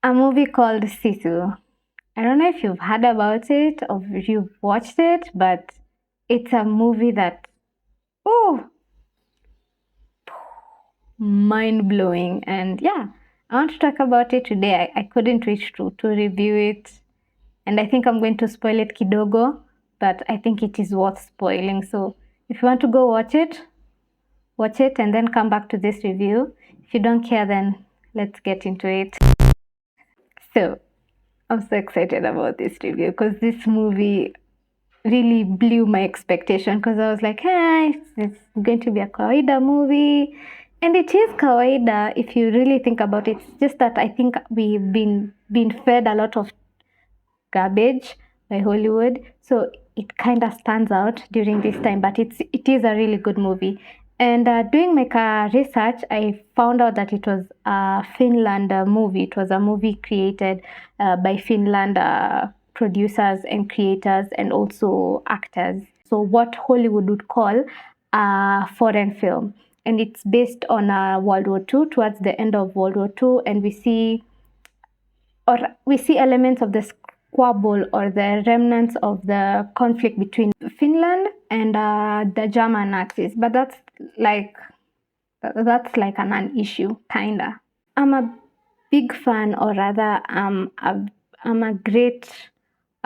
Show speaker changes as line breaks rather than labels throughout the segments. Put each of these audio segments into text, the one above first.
a movie called SISU. I don't know if you've heard about it or if you've watched it, but it's a movie that, oh, mind blowing. And yeah, I want to talk about it today. I couldn't reach to review it, and I think I'm going to spoil it kidogo, but I think it is worth spoiling. So if you want to go watch it and then come back to this review. If you don't care, then let's get into it. So I'm so excited about this review because this movie really blew my expectation, because I was like, hey, it's going to be a kawaida movie. And it is kawaida if you really think about it. It's just that I think we've been fed a lot of garbage by Hollywood. So it kind of stands out during this time, but it is a really good movie. And doing my research, I found out that it was a Finland movie. It was a movie created by Finland producers and creators and also actors. So what Hollywood would call a foreign film. And it's based on World War II, towards the end of World War II. And we see elements of the squabble or the remnants of the conflict between Finland and the German Nazis. But that's like a non-issue, kinda. I'm a big fan, or rather, I'm a great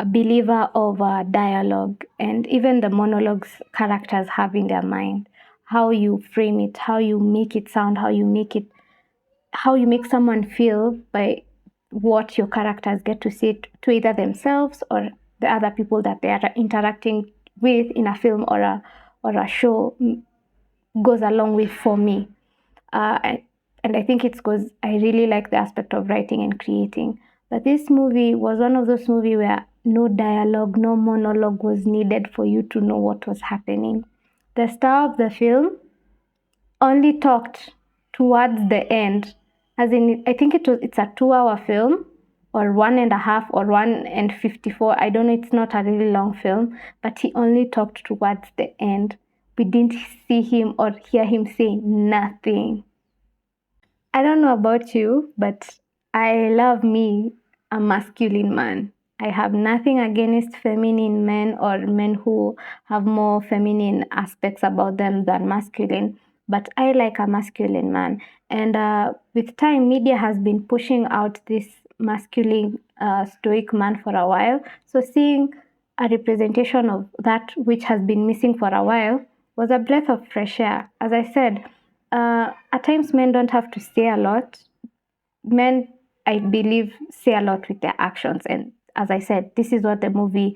believer of dialogue and even the monologues characters have in their mind. How you frame it, how you make it sound, how you make someone feel by what your characters get to say to either themselves or the other people that they are interacting with in a film or a show goes a long way for me. And I think it's because I really like the aspect of writing and creating. But this movie was one of those movies where no dialogue, no monologue was needed for you to know what was happening. The star of the film only talked towards the end. As in, I think it's a 2-hour film, or 1.5 or 1:54. I don't know, it's not a really long film, but he only talked towards the end. We didn't see him or hear him say nothing. I don't know about you, but I love me a masculine man. I have nothing against feminine men or men who have more feminine aspects about them than masculine, but I like a masculine man. And with time, media has been pushing out this masculine, stoic man for a while. So seeing a representation of that which has been missing for a while was a breath of fresh air. As I said, at times men don't have to say a lot. Men, I believe, say a lot with their actions. And as I said, this is what the movie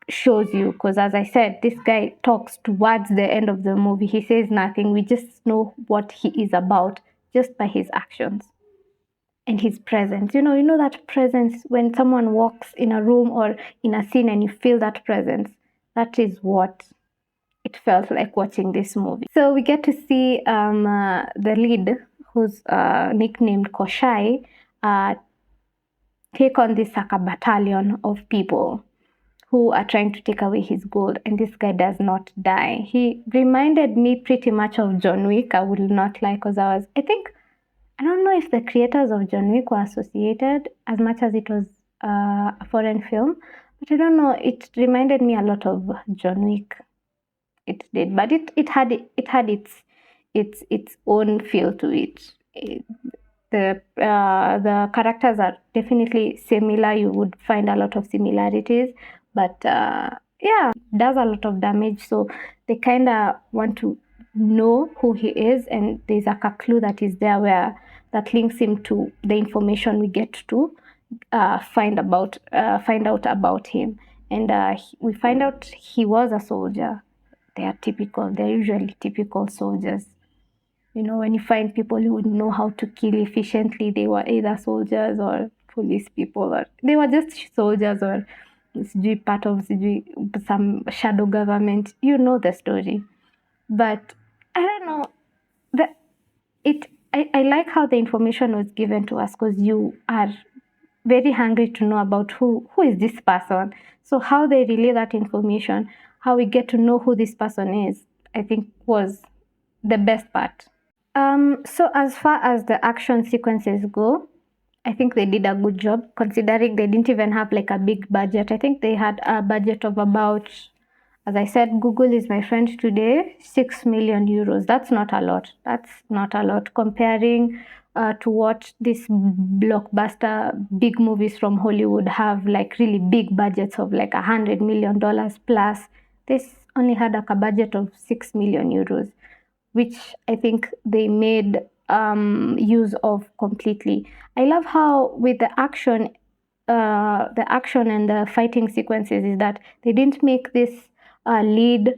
shows you. Because as I said, this guy talks towards the end of the movie. He says nothing. We just know what he is about just by his actions and his presence. You know that presence when someone walks in a room or in a scene and you feel that presence. That is what it felt like watching this movie. So we get to see the lead, who's nicknamed Koshai, take on this Saka battalion of people who are trying to take away his gold, and this guy does not die. He reminded me pretty much of John Wick. I would not lie, because I don't know if the creators of John Wick were associated as much as it was a foreign film, but I don't know. It reminded me a lot of John Wick. It did, but it had its own feel to it. The characters are definitely similar. You would find a lot of similarities, but yeah, does a lot of damage. So they kind of want to know who he is, and there's like a clue that is there where that links him to the information we get to find out about him, and we find out he was a soldier. They're usually typical soldiers. When you find people who would know how to kill efficiently, they were either soldiers or police people, or they were just soldiers, or part of some shadow government. You know the story. But I don't know. I like how the information was given to us, because you are very hungry to know about who is this person. So how they relay that information, how we get to know who this person is, I think was the best part. So as far as the action sequences go, I think they did a good job considering they didn't even have like a big budget. I think they had a budget of about, as I said, Google is my friend today, 6 million euros. That's not a lot. That's not a lot comparing to what these blockbuster big movies from Hollywood have, like really big budgets of like $100 million plus. This only had like a budget of 6 million euros, which I think they made use of completely. I love how with the action and the fighting sequences is that they didn't make this lead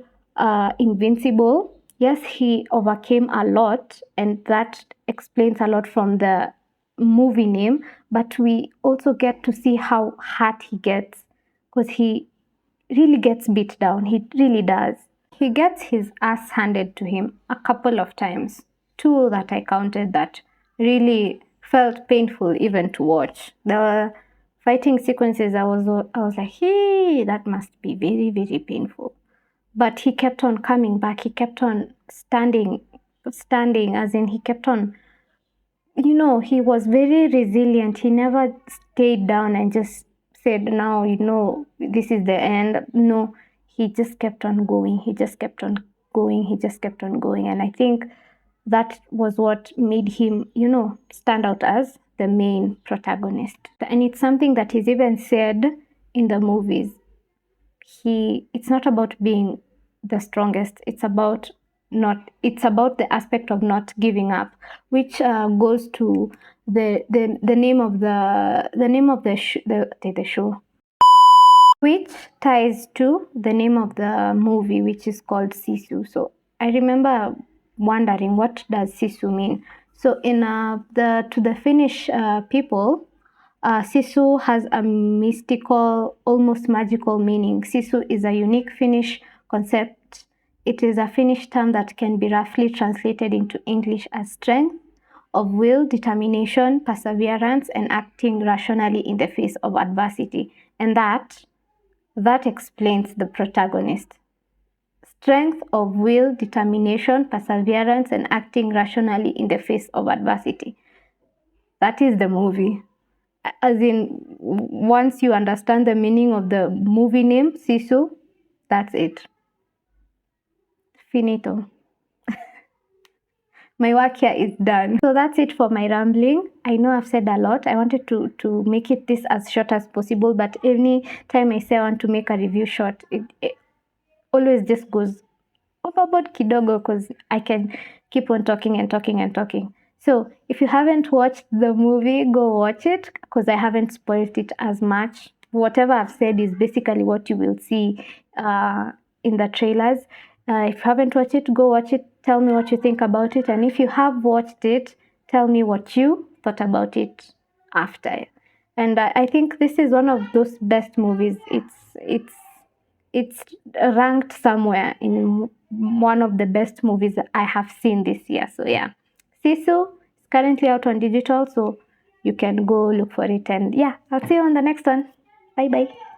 invincible. Yes, he overcame a lot, and that explains a lot from the movie name. But we also get to see how hurt he gets, because he really gets beat down. He really does. He gets his ass handed to him a couple of times, two that I counted, that really felt painful even to watch. The fighting sequences, I was like, hey, that must be very, very painful. But he kept on coming back. He kept on standing, as in he kept on, he was very resilient. He never stayed down and just said, now, this is the end. No, he just kept on going. He just kept on going. He just kept on going. And I think that was what made him, stand out as the main protagonist. And it's something that is even said in the movies. It's not about being the strongest. It's about the aspect of not giving up, which goes to the name of the show, which ties to the name of the movie, which is called SISU. So I remember wondering, what does SISU mean? So in to the Finnish people, SISU has a mystical, almost magical meaning. SISU is a unique Finnish concept. It is a Finnish term that can be roughly translated into English as strength of will, determination, perseverance, and acting rationally in the face of adversity. And that explains the protagonist. Strength of will, determination, perseverance, and acting rationally in the face of adversity. That is the movie. As in, once you understand the meaning of the movie name, SISU, that's it. Finito. My work here is done. So that's it for my rambling. I know I've said a lot. I wanted to make it this as short as possible, but any time I say I want to make a review short, it always just goes overboard kidogo, because I can keep on talking and talking and talking. So if you haven't watched the movie, go watch it, because I haven't spoiled it as much. Whatever I've said is basically what you will see in the trailers. If you haven't watched it, go watch it. Tell me what you think about it. And if you have watched it, tell me what you thought about it after. And I think this is one of those best movies. It's ranked somewhere in one of the best movies that I have seen this year. So yeah, SISU is currently out on digital, so you can go look for it. And yeah, I'll see you on the next one. Bye bye.